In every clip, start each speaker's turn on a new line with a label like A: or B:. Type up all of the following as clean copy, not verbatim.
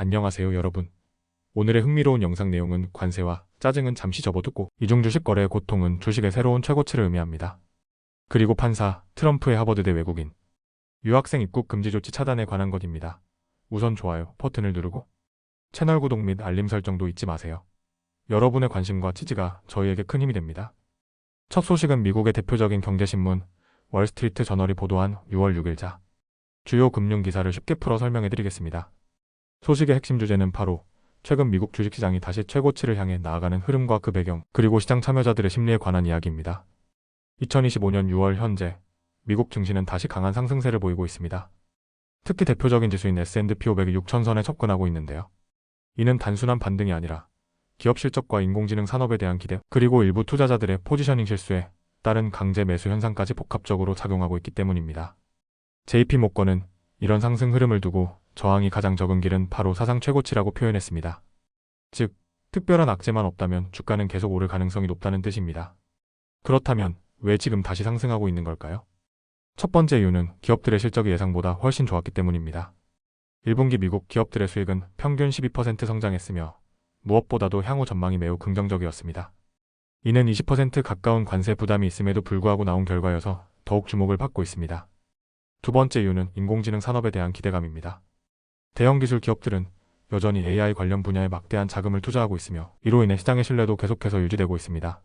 A: 안녕하세요 여러분. 오늘의 흥미로운 영상 내용은 관세와 짜증은 잠시 접어두고 이중 주식 거래의 고통은 주식의 새로운 최고치를 의미합니다. 그리고 판사, 트럼프의 하버드대 외국인, 유학생 입국 금지 조치 차단에 관한 것입니다. 우선 좋아요 버튼을 누르고 채널 구독 및 알림 설정도 잊지 마세요. 여러분의 관심과 지지가 저희에게 큰 힘이 됩니다. 첫 소식은 미국의 대표적인 경제신문 월스트리트 저널이 보도한 6월 6일자 주요 금융 기사를 쉽게 풀어 설명해드리겠습니다. 소식의 핵심 주제는 바로 최근 미국 주식시장이 다시 최고치를 향해 나아가는 흐름과 그 배경, 그리고 시장 참여자들의 심리에 관한 이야기입니다. 2025년 6월 현재 미국 증시는 다시 강한 상승세를 보이고 있습니다. 특히 대표적인 지수인 S&P 500이 6,000선에 접근하고 있는데요. 이는 단순한 반등이 아니라 기업 실적과 인공지능 산업에 대한 기대, 그리고 일부 투자자들의 포지셔닝 실수에 따른 강제 매수 현상까지 복합적으로 작용하고 있기 때문입니다. JP모건은 이런 상승 흐름을 두고 저항이 가장 적은 길은 바로 사상 최고치라고 표현했습니다. 즉, 특별한 악재만 없다면 주가는 계속 오를 가능성이 높다는 뜻입니다. 그렇다면 왜 지금 다시 상승하고 있는 걸까요? 첫 번째 이유는 기업들의 실적이 예상보다 훨씬 좋았기 때문입니다. 1분기 미국 기업들의 수익은 평균 12% 성장했으며 무엇보다도 향후 전망이 매우 긍정적이었습니다. 이는 20% 가까운 관세 부담이 있음에도 불구하고 나온 결과여서 더욱 주목을 받고 있습니다. 두 번째 이유는 인공지능 산업에 대한 기대감입니다. 대형 기술 기업들은 여전히 AI 관련 분야에 막대한 자금을 투자하고 있으며 이로 인해 시장의 신뢰도 계속해서 유지되고 있습니다.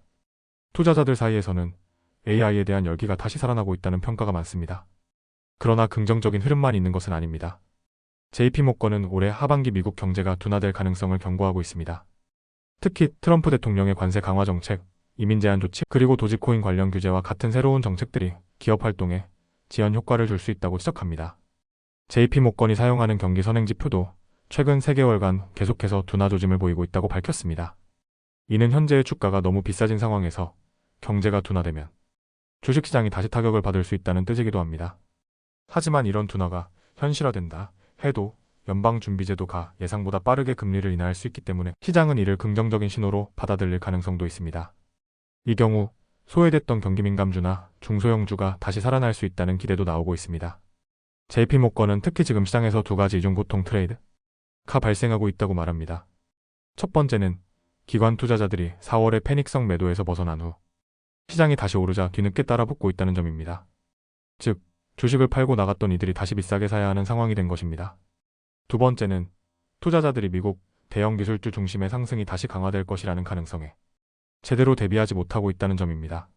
A: 투자자들 사이에서는 AI에 대한 열기가 다시 살아나고 있다는 평가가 많습니다. 그러나 긍정적인 흐름만 있는 것은 아닙니다. JP모건은 올해 하반기 미국 경제가 둔화될 가능성을 경고하고 있습니다. 특히 트럼프 대통령의 관세 강화 정책, 이민 제한 조치, 그리고 도지코인 관련 규제와 같은 새로운 정책들이 기업 활동에 지연 효과를 줄 수 있다고 지적합니다. JP모건이 사용하는 경기 선행지표도 최근 3개월간 계속해서 둔화 조짐을 보이고 있다고 밝혔습니다. 이는 현재의 주가가 너무 비싸진 상황에서 경제가 둔화되면 주식시장이 다시 타격을 받을 수 있다는 뜻이기도 합니다. 하지만 이런 둔화가 현실화된다 해도 연방준비제도가 예상보다 빠르게 금리를 인하할 수 있기 때문에 시장은 이를 긍정적인 신호로 받아들일 가능성도 있습니다. 이 경우 소외됐던 경기민감주나 중소형주가 다시 살아날 수 있다는 기대도 나오고 있습니다. JP모건은 특히 지금 시장에서 두 가지 이중 고통 트레이드가 발생하고 있다고 말합니다. 첫 번째는 기관 투자자들이 4월의 패닉성 매도에서 벗어난 후 시장이 다시 오르자 뒤늦게 따라붙고 있다는 점입니다. 즉, 주식을 팔고 나갔던 이들이 다시 비싸게 사야 하는 상황이 된 것입니다. 두 번째는 투자자들이 미국 대형 기술주 중심의 상승이 다시 강화될 것이라는 가능성에 제대로 대비하지 못하고 있다는 점입니다.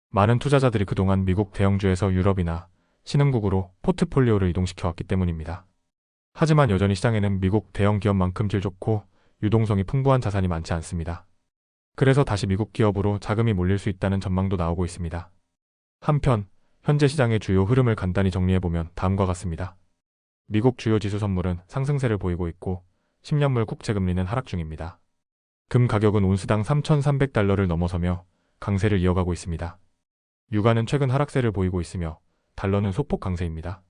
A: 많은 투자자들이 그동안 미국 대형주에서 유럽이나 신흥국으로 포트폴리오를 이동시켜왔기 때문입니다. 하지만 여전히 시장에는 미국 대형 기업만큼 질 좋고 유동성이 풍부한 자산이 많지 않습니다. 그래서 다시 미국 기업으로 자금이 몰릴 수 있다는 전망도 나오고 있습니다. 한편 현재 시장의 주요 흐름을 간단히 정리해보면 다음과 같습니다. 미국 주요 지수 선물은 상승세를 보이고 있고 10년물 국채금리는 하락 중입니다. 금 가격은 온스당 3,300달러를 넘어서며 강세를 이어가고 있습니다. 유가는 최근 하락세를 보이고 있으며 달러는 소폭 강세입니다.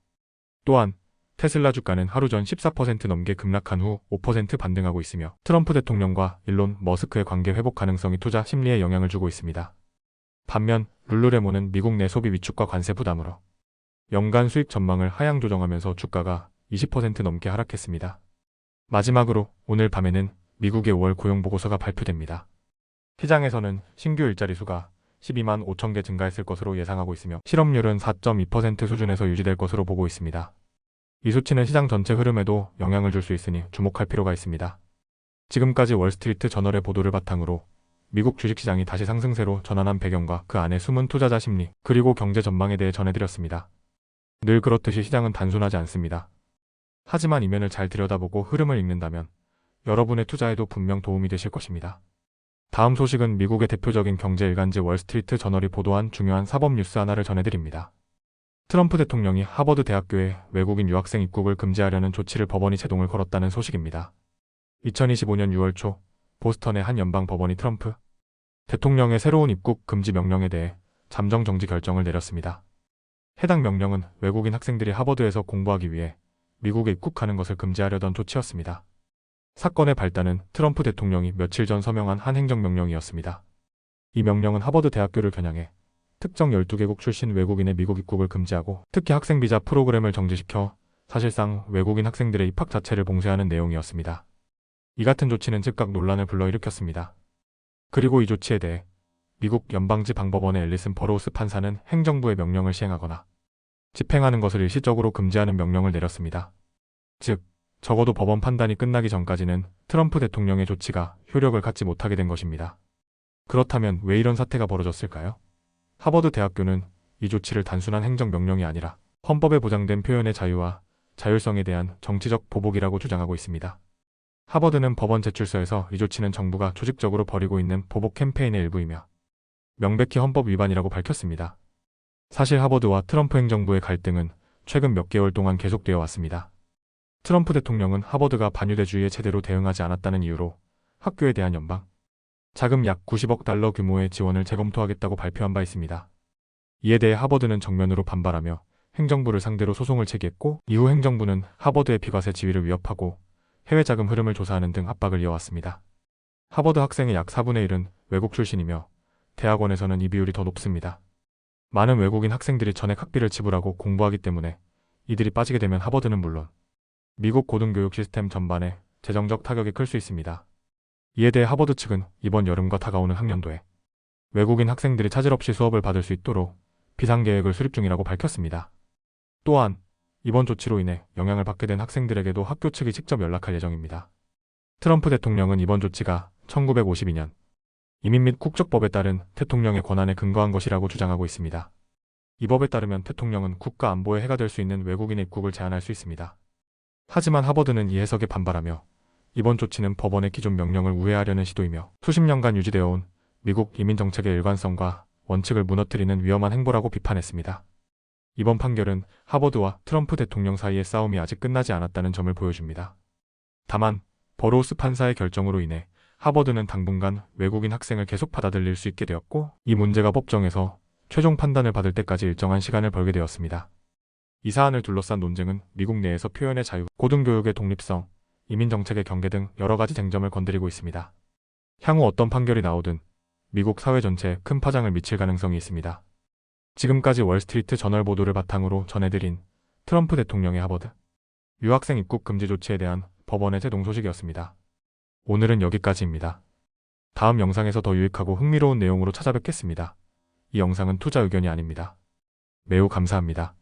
A: 또한 테슬라 주가는 하루 전 14% 넘게 급락한 후 5% 반등하고 있으며 트럼프 대통령과 일론 머스크의 관계 회복 가능성이 투자 심리에 영향을 주고 있습니다. 반면 룰루레몬은 미국 내 소비 위축과 관세 부담으로 연간 수익 전망을 하향 조정하면서 주가가 20% 넘게 하락했습니다. 마지막으로 오늘 밤에는 미국의 5월 고용보고서가 발표됩니다. 시장에서는 신규 일자리 수가 12만 5천 개 증가했을 것으로 예상하고 있으며 실업률은 4.2% 수준에서 유지될 것으로 보고 있습니다. 이 수치는 시장 전체 흐름에도 영향을 줄 수 있으니 주목할 필요가 있습니다. 지금까지 월스트리트 저널의 보도를 바탕으로 미국 주식시장이 다시 상승세로 전환한 배경과 그 안에 숨은 투자자 심리, 그리고 경제 전망에 대해 전해드렸습니다. 늘 그렇듯이 시장은 단순하지 않습니다. 하지만 이면을 잘 들여다보고 흐름을 읽는다면 여러분의 투자에도 분명 도움이 되실 것입니다. 다음 소식은 미국의 대표적인 경제 일간지 월스트리트 저널이 보도한 중요한 사법 뉴스 하나를 전해드립니다. 트럼프 대통령이 하버드 대학교에 외국인 유학생 입국을 금지하려는 조치를 법원이 제동을 걸었다는 소식입니다. 2025년 6월 초 보스턴의 한 연방 법원이 트럼프 대통령의 새로운 입국 금지 명령에 대해 잠정 정지 결정을 내렸습니다. 해당 명령은 외국인 학생들이 하버드에서 공부하기 위해 미국에 입국하는 것을 금지하려던 조치였습니다. 사건의 발단은 트럼프 대통령이 며칠 전 서명한 한 행정명령이었습니다. 이 명령은 하버드 대학교를 겨냥해 특정 12개국 출신 외국인의 미국 입국을 금지하고 특히 학생 비자 프로그램을 정지시켜 사실상 외국인 학생들의 입학 자체를 봉쇄하는 내용이었습니다. 이 같은 조치는 즉각 논란을 불러일으켰습니다. 그리고 이 조치에 대해 미국 연방지방법원의 앨리슨 버로우스 판사는 행정부의 명령을 시행하거나 집행하는 것을 일시적으로 금지하는 명령을 내렸습니다. 즉, 적어도 법원 판단이 끝나기 전까지는 트럼프 대통령의 조치가 효력을 갖지 못하게 된 것입니다. 그렇다면 왜 이런 사태가 벌어졌을까요? 하버드 대학교는 이 조치를 단순한 행정명령이 아니라 헌법에 보장된 표현의 자유와 자율성에 대한 정치적 보복이라고 주장하고 있습니다. 하버드는 법원 제출서에서 이 조치는 정부가 조직적으로 벌이고 있는 보복 캠페인의 일부이며 명백히 헌법 위반이라고 밝혔습니다. 사실 하버드와 트럼프 행정부의 갈등은 최근 몇 개월 동안 계속되어 왔습니다. 트럼프 대통령은 하버드가 반유대주의에 제대로 대응하지 않았다는 이유로 학교에 대한 연방 자금 약 90억 달러 규모의 지원을 재검토하겠다고 발표한 바 있습니다. 이에 대해 하버드는 정면으로 반발하며 행정부를 상대로 소송을 제기했고, 이후 행정부는 하버드의 비과세 지위를 위협하고 해외 자금 흐름을 조사하는 등 압박을 이어왔습니다. 하버드 학생의 약 4분의 1은 외국 출신이며 대학원에서는 이 비율이 더 높습니다. 많은 외국인 학생들이 전액 학비를 지불하고 공부하기 때문에 이들이 빠지게 되면 하버드는 물론 미국 고등교육 시스템 전반에 재정적 타격이 클 수 있습니다. 이에 대해 하버드 측은 이번 여름과 다가오는 학년도에 외국인 학생들이 차질 없이 수업을 받을 수 있도록 비상계획을 수립 중이라고 밝혔습니다. 또한 이번 조치로 인해 영향을 받게 된 학생들에게도 학교 측이 직접 연락할 예정입니다. 트럼프 대통령은 이번 조치가 1952년 이민 및 국적법에 따른 대통령의 권한에 근거한 것이라고 주장하고 있습니다. 이 법에 따르면 대통령은 국가 안보에 해가 될 수 있는 외국인의 입국을 제한할 수 있습니다. 하지만 하버드는 이 해석에 반발하며 이번 조치는 법원의 기존 명령을 우회하려는 시도이며 수십 년간 유지되어 온 미국 이민 정책의 일관성과 원칙을 무너뜨리는 위험한 행보라고 비판했습니다. 이번 판결은 하버드와 트럼프 대통령 사이의 싸움이 아직 끝나지 않았다는 점을 보여줍니다. 다만 버로우스 판사의 결정으로 인해 하버드는 당분간 외국인 학생을 계속 받아들일 수 있게 되었고, 이 문제가 법정에서 최종 판단을 받을 때까지 일정한 시간을 벌게 되었습니다. 이 사안을 둘러싼 논쟁은 미국 내에서 표현의 자유, 고등교육의 독립성, 이민정책의 경계 등 여러 가지 쟁점을 건드리고 있습니다. 향후 어떤 판결이 나오든 미국 사회 전체에 큰 파장을 미칠 가능성이 있습니다. 지금까지 월스트리트 저널 보도를 바탕으로 전해드린 트럼프 대통령의 하버드 유학생 입국 금지 조치에 대한 법원의 제동 소식이었습니다. 오늘은 여기까지입니다. 다음 영상에서 더 유익하고 흥미로운 내용으로 찾아뵙겠습니다. 이 영상은 투자 의견이 아닙니다. 매우 감사합니다.